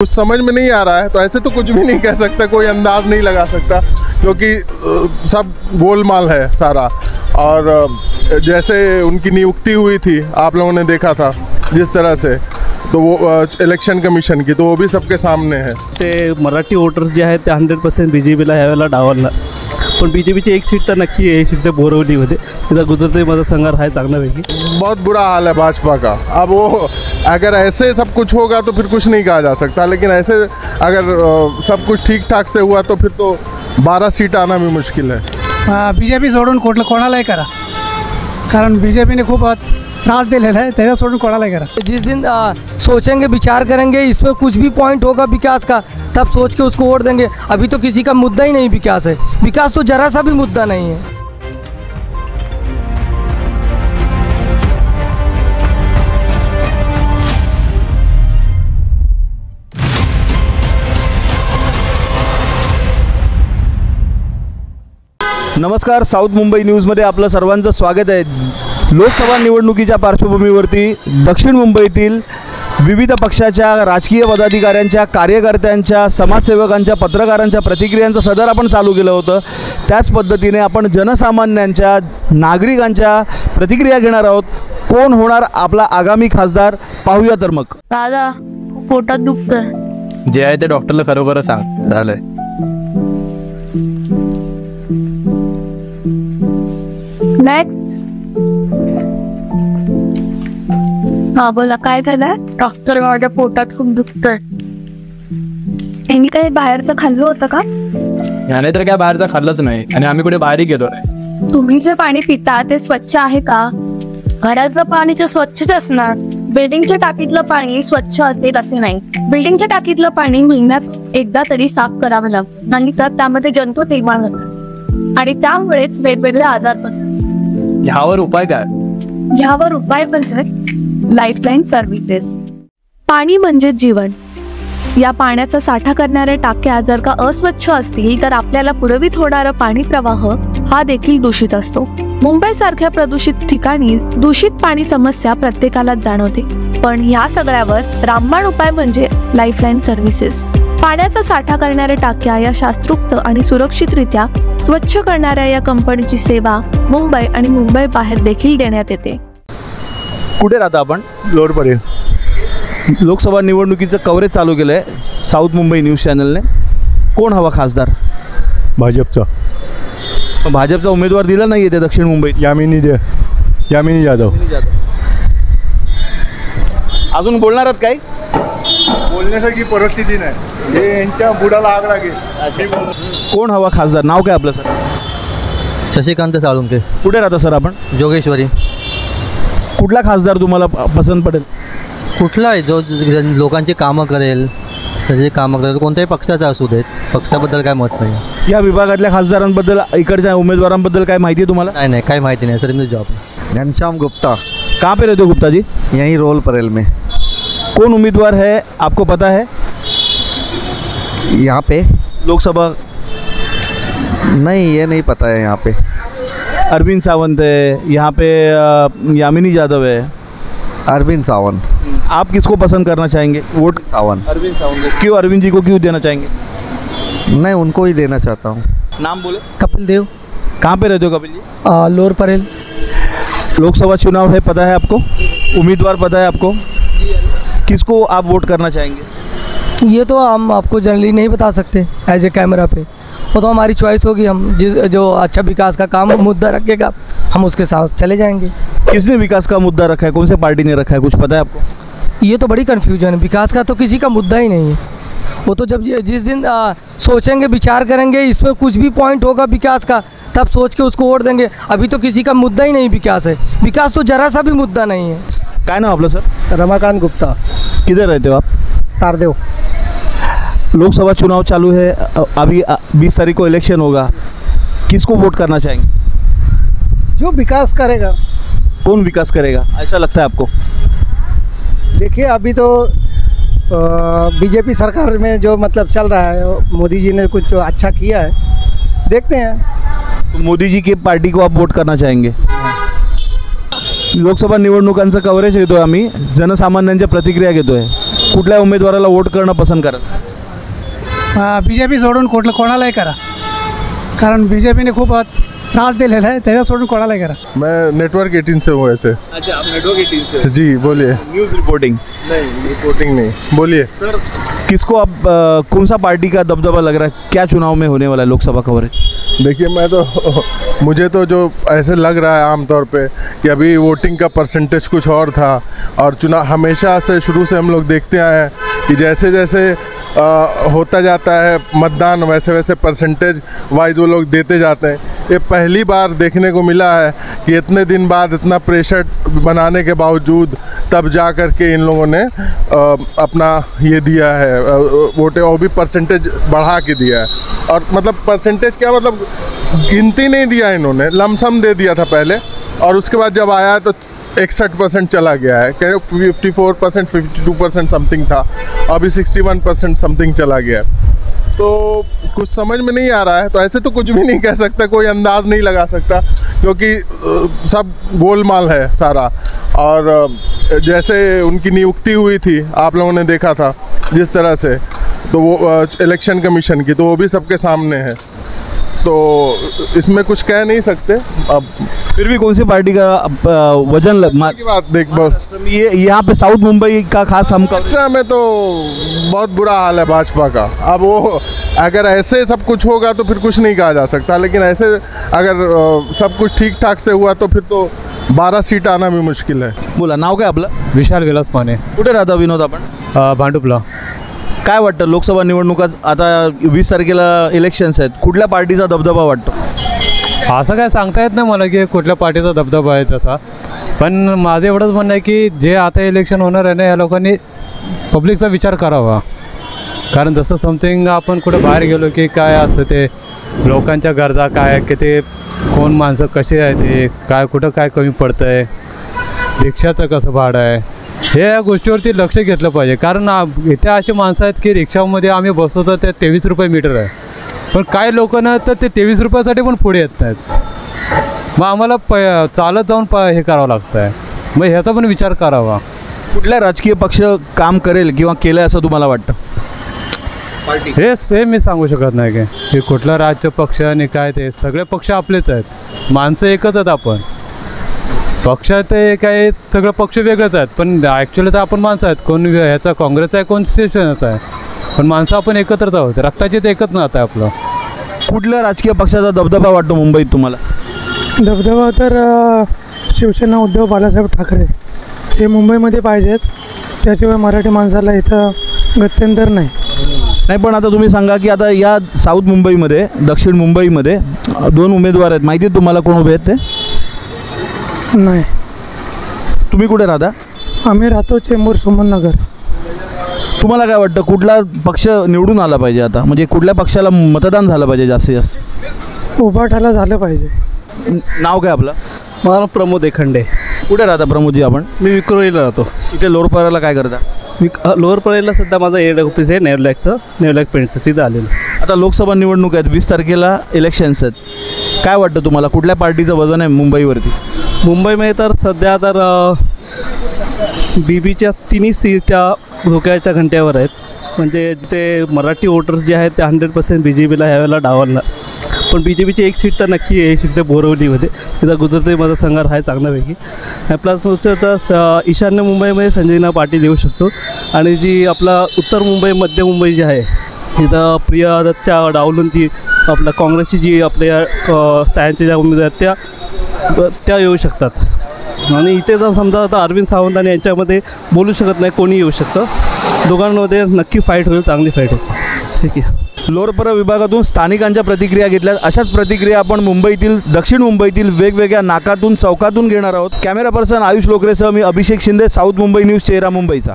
कुछ समझ में नहीं आ रहा है, तो ऐसे तो कुछ भी नहीं कह सकता, कोई अंदाज नहीं लगा सकता, क्योंकि सब गोलमाल है सारा। और जैसे उनकी नियुक्ति हुई थी, आप लोगों ने देखा था जिस तरह से, तो वो इलेक्शन कमिशन की, तो वो भी सबके सामने है। ते मराठी वोटर्स जे आहेत ते 100% BJPला ह्यावेळेला डावलला, पण BJPची एक सीट तर नक्की आहे, सीट ते बोरवलीमध्ये, तिथं गुजराती मतदारसंघात आहे चांगल्यापैकी। बहुत बुरा हाल है भाजपा का। अब वो अगर ऐसे सब कुछ होगा तो फिर कुछ नहीं कहा जा सकता, लेकिन ऐसे अगर सब कुछ ठीक ठाक से हुआ तो फिर तो 12 सीट आना भी मुश्किल है। BJP सोडून कोणालाही करा, कारण BJPने खूप त्रास दिलेला है, त्याला सोडून कोणालाही करा। जिस दिन सोचेंगे विचार करेंगे इसमें कुछ भी पॉइंट होगा विकास का, तब सोच के उसको वोट देंगे। अभी तो किसी का मुद्दा ही नहीं विकास है, विकास तो जरा सा भी मुद्दा नहीं है। नमस्कार, साऊथ मुंबई न्यूजमध्ये आपलं सर्वांचं स्वागत आहे। लोकसभा निवडणुकीच्या पार्श्वभूमीवरती दक्षिण मुंबईतील विविध पक्षाच्या राजकीय पदाधिकाऱ्यांच्या, कार्यकर्त्यांच्या, समाजसेवकांच्या, पत्रकारांच्या प्रतिक्रियांचं सदर आपण चालू केलं होतं। त्याच पद्धतीने आपण जनसामान्यांच्या, नागरिकांच्या प्रतिक्रिया घेणार आहोत। कोण होणार आपला आगामी खासदार, पाहूया तर मग। दादा पोटात दुखतंय, जे आहे ते डॉक्टरला खरोखर सांग झालंय। हा बोला, काय झालंय? डॉक्टर माझ्या पोटात खूप दुखतंय। यांनी काही बाहेरचं खाल्लं होतं का? याने तर काय बाहेरचं खाल्लंच नाही, आणि आम्ही कुठे बाहेरही गेलो नाही। तुम्ही जे पाणी पिता ते स्वच्छ आहे का? घराचं पाणी तर स्वच्छच असणार, बिल्डिंगच्या टाकीतलं पाणी स्वच्छ असेल असे नाही। बिल्डिंगच्या टाकीतलं पाणी महिन्यात एकदा तरी साफ करावं लागतं, आणि त्यामध्ये जंतू निर्माण होतात, आणि त्यामुळेच वेगवेगळे आजार पसरतात। ह्यावर उपाय काय? ह्यावर उपाय म्हणजे लाईफलाईन सर्व्हिसेस। पाणी म्हणजे जीवन। या पाण्याचा साठा करणाऱ्या टाक्या जर का अस्वच्छ असतील तर आपल्याला पुरवित होणारा पाणी प्रवाह हा देखील दूषित असतो। मुंबई सारख्या प्रदूषित ठिकाणी दूषित पाणी समस्या प्रत्येकालाच जाणवते, पण या सगळ्यावर रामबाण उपाय म्हणजे लाईफलाईन सर्व्हिसेस। पाण्याचा साठा करणाऱ्या टाक्या या शास्त्रोक्त आणि सुरक्षितरित्या स्वच्छ करणाऱ्या या कंपनीची सेवा मुंबई आणि मुंबई बाहेर देखील देण्यात येते। कुठे राहता आपण? लोअर परेल। लोकसभा निवडणुकीचं कव्हरेज चालू केलं आहे साऊथ मुंबई न्यूज चॅनलने। कोण हवा खासदार? भाजपचा। पण भाजपचा उमेदवार दिला नाही आहे ते दक्षिण मुंबईत, यामिनी जाधव। अजून बोलणार आहात काय? बोलण्यासारखी परिस्थिती नाही, हे यांच्या बुडाला आग लागेल। कोण हवा खासदार? नाव काय आपलं सर? शशिकांत साळुंके। कुठे राहता सर आपण? जोगेश्वरी। कुठला खासदार तुम्हाला पसंत पडेल? कुठला आहे जो लोकांची कामं करेल, त्याचे कामं करेल, कोणत्याही पक्षाचा असू देत, पक्षाबद्दल काय मत नाही। या विभागातल्या खासदारांबद्दल, इकडच्या उम्मीदवारांबद्दल काय माहिती आहे तुम्हाला? नहीं काही माहिती नहीं सर, मेरी जॉब। घनश्याम गुप्ता। कहाँ पे रहते हो गुप्ता जी? यहीं रोल परेल में। कौन उम्मीदवार है आपको पता है यहाँ पे? लोकसभा? नहीं, ये नहीं पता है। यहाँ पे अरविंद सावंत है, यहाँ पे यामिनी जाधव है। अरविंद सावंत। आप किसको पसंद करना चाहेंगे वोट? सावंत। अरविंद सावंत को। क्यों अरविंद जी को क्यों देना चाहेंगे? मैं उनको ही देना चाहता हूँ। नाम बोले। कपिल देव। कहाँ पे रहते हो कपिल जी? लोअर परेल। लोकसभा चुनाव है, पता है आपको? उम्मीदवार पता है आपको? किसको आप वोट करना चाहेंगे? ये तो हम आपको जनरली नहीं बता सकते एज ए कैमरा पे, वो तो हमारी चॉइस होगी। हम जो अच्छा विकास का काम मुद्दा रखेगा हम उसके साथ चले जाएंगे। किसने विकास का मुद्दा रखा है? कौन से पार्टी ने रखा है, कुछ पता है आपको? ये तो बड़ी कन्फ्यूजन है, विकास का तो किसी का मुद्दा ही नहीं है। वो तो जब जिस दिन सोचेंगे विचार करेंगे इसमें कुछ भी पॉइंट होगा विकास का, तब सोच के उसको वोट देंगे। अभी तो किसी का मुद्दा ही नहीं विकास है, विकास तो जरा सा भी मुद्दा नहीं है। क्या नाम आपलं सर? रमाकांत गुप्ता। किधर रहते हो आप? तारदेव। लोकसभा चुनाव चालू है, अभी 20 तारीख को इलेक्शन होगा, किसको वोट करना चाहेंगे? जो विकास करेगा। कौन विकास करेगा ऐसा लगता है आपको? देखिए अभी तो बीजेपी सरकार में जो मतलब चल रहा है, मोदी जी ने कुछ जो अच्छा किया है, देखते हैं। तो मोदी जी की पार्टी को आप वोट करना चाहेंगे? लोकसभा निवडणुकांचं कव्हरेज घेतोय आम्ही, जनसामान्यांच्या प्रतिक्रिया घेतोय। कुठल्या उमेदवाराला वोट करणं पसंत कराल? BJP सोडून कोणालाही करा, कारण BJPने खूप त्रास दिलेला आहे, त्याच्या सोडून कोणालाही करा. मैं नेटवर्क 18 से हूँ ऐसे. अच्छा, आप नेटवर्क 18 से. जी बोलिए. News reporting. नहीं, रिपोर्टिंग नहीं, बोलिए. सर, किसको आप कौन सा पार्टी का दबदबा लग रहा है, क्या चुनाव में होने वाला है लोकसभा कवरेज? देखिए मुझे तो जो ऐसे लग रहा है आमतौर पे कि अभी वोटिंग का परसेंटेज कुछ और था, और चुनाव हमेशा से शुरू से हम लोग देखते आए हैं कि जैसे जैसे होता जाता है मतदान, वैसे वैसे परसेंटेज वाइज वो लोग देते जाते हैं. ये पहली बार देखने को मिला है कि इतने दिन बाद इतना प्रेशर बनाने के बावजूद तब जा कर के इन लोगों ने अपना ये दिया है वोटे, और भी परसेंटेज बढ़ा के दिया है. और मतलब परसेंटेज क्या, मतलब गिनती नहीं दिया इन्होंने, लमसम दे दिया था पहले, और उसके बाद जब आया तो 61% चला गया है. 54%, 52% समथिंग था, अभी 61% समथिंग चला गया है. तो कुछ समझ में नहीं आ रहा है. तो ऐसे तो कुछ भी नहीं कह सकता, कोई अंदाज़ नहीं लगा सकता, क्योंकि सब गोलमाल है सारा. और जैसे उनकी नियुक्ति हुई थी, आप लोगों ने देखा था जिस तरह से, तो वो इलेक्शन कमीशन की, तो वो भी सबके सामने है. तो इसमें कुछ कह नहीं सकते. अब फिर भी कौन सी पार्टी का वजन की बात देख, ये यहाँ पे साउथ मुंबई का खास हम महाराष्ट्र में तो बहुत बुरा हाल है भाजपा का. अब वो अगर ऐसे सब कुछ होगा तो फिर कुछ नहीं कहा जा सकता, लेकिन ऐसे अगर सब कुछ ठीक ठाक से हुआ तो फिर तो 12 सीट आना भी मुश्किल है. बोला. नाव काय आपलं? विशाल विलास माने. कुठे राहता विनोद आपण? भांडुपला. काय वाटतं, लोकसभा निवडणुकात आता 20 तारखेला इलेक्शन्स आहेत, कुठल्या पार्टीचा दबदबा वाटतो? असं काय सांगता येत नाही मला की कुठल्या पार्टीचा दबदबा आहे त्याचा, पण माझं एवढंच म्हणणं आहे की जे आता इलेक्शन होणार आहे ना, या लोकांनी पब्लिकचा विचार करावा. कारण जसं समथिंग आपण कुठं बाहेर गेलो की काय असतं ते लोकांच्या गरजा काय, की ते कोण माणसं कसे आहे, ते काय कुठं काय कमी पडतं आहे, रिक्षाचं कसं भाडं आहे, हे या गोष्टीवरती लक्ष घेतलं पाहिजे. कारण इथे असे माणसं आहेत की रिक्षामध्ये आम्ही बसवतो ते 23 रुपये मीटर आहे, पण काही लोक ना तर ते 23 रुपयासाठी पण पुढे येत नाहीत. मग आम्हाला चालत जाऊन हे करावं लागतं आहे. मग ह्याचा पण विचार करावा. कुठल्या राजकीय पक्ष काम करेल किंवा केलं असं तुम्हाला वाटतं? हे सेम मी सांगू शकत नाही की कुठला राज्य पक्ष आणि काय, ते सगळे पक्ष आपलेच आहेत, माणसं एकच आहेत. आपण पक्ष ते काय सगळं पक्ष वेगळंच आहेत, पण ॲक्च्युली तर आपण माणसं आहेत. कोण ह्याचा काँग्रेसचा आहे, कोण शिवसेनेचा आहे, पण माणसं आपण एकत्रच आहोत. रक्ताचे ते एकच नातं आहे आपलं. कुठल्या राजकीय पक्षाचा दबदबा वाटतो मुंबईत तुम्हाला? दबदबा तर शिवसेना उद्धव बाळासाहेब ठाकरे हे मुंबईमध्ये पाहिजेत, त्याशिवाय मराठी माणसाला इथं गत्यंतर नाही. नाही, पण आता तुम्ही सांगा की आता या साऊथ मुंबईमध्ये, दक्षिण मुंबईमध्ये 2 उमेदवार आहेत, माहिती आहे तुम्हाला कोण उभे आहेत ते? नाही. तुम्ही कुठे राहता? आम्ही राहतो चेंबूर सुमननगर. तुम्हाला काय वाटतं, कुठला पक्ष निवडून आला पाहिजे आता, म्हणजे कुठल्या पक्षाला मतदान झालं पाहिजे जास्तीत जास्त? उभाटाला झालं पाहिजे. नाव काय आपलं? माझं प्रमोद एखंडे. कुठे राहता प्रमोदजी आपण? मी विक्रोळीला राहतो. इथे लोअरपराला काय करता? लोअर परेलला सध्या माझं एड ऑफिस आहे नेवलॅक पेंटचं, तिथं आलेलं. आता लोकसभा निवडणूक आहेत, 20 तारखेला इलेक्शन्स आहेत, काय वाटतं तुम्हाला, कुठल्या पार्टीचं वजन आहे मुंबईवरती? मुंबईमध्ये तर सध्या तर BBच्या 3 सीटा धोक्याच्या घंट्यावर आहेत. म्हणजे ते मराठी वोटर्स जे आहेत ते 100% BJPला ह्यावेळेला डावलला. पण BJPची एक सीट तर नक्की आहे, सीट ते बोरवलीमध्ये, तिथं गुजराती मतदारसंघात आहे चांगल्यापैकी. प्लस तर ईशान्य मुंबईमध्ये संजयना पाटील येऊ शकतो. आणि जी आपला उत्तर मुंबई, मध्य मुंबई जी आहे तिथं प्रिया दत्तच्या डावलून ती आपल्या काँग्रेसची जी आपल्या सायन्सच्या ज्या उमेदवार त्या येऊ शकतात. आणि इथे जर समजा आता अरविंद सावंत आणि यांच्यामध्ये बोलू शकत नाही, कोणी येऊ शकतं. दोघांमध्ये नक्की फाईट होईल, चांगली फाईट होईल. ठीक आहे. लोअरपर विभागातून स्थानिकांच्या प्रतिक्रिया घेतल्या. अशाच प्रतिक्रिया आपण मुंबईतील, दक्षिण मुंबईतील वेगवेगळ्या नाकातून, चौकातून घेणार आहोत. कॅमेरा पर्सन आयुष लोकरेसह मी अभिषेक शिंदे, साऊथ मुंबई न्यूज, चेहरा मुंबईचा.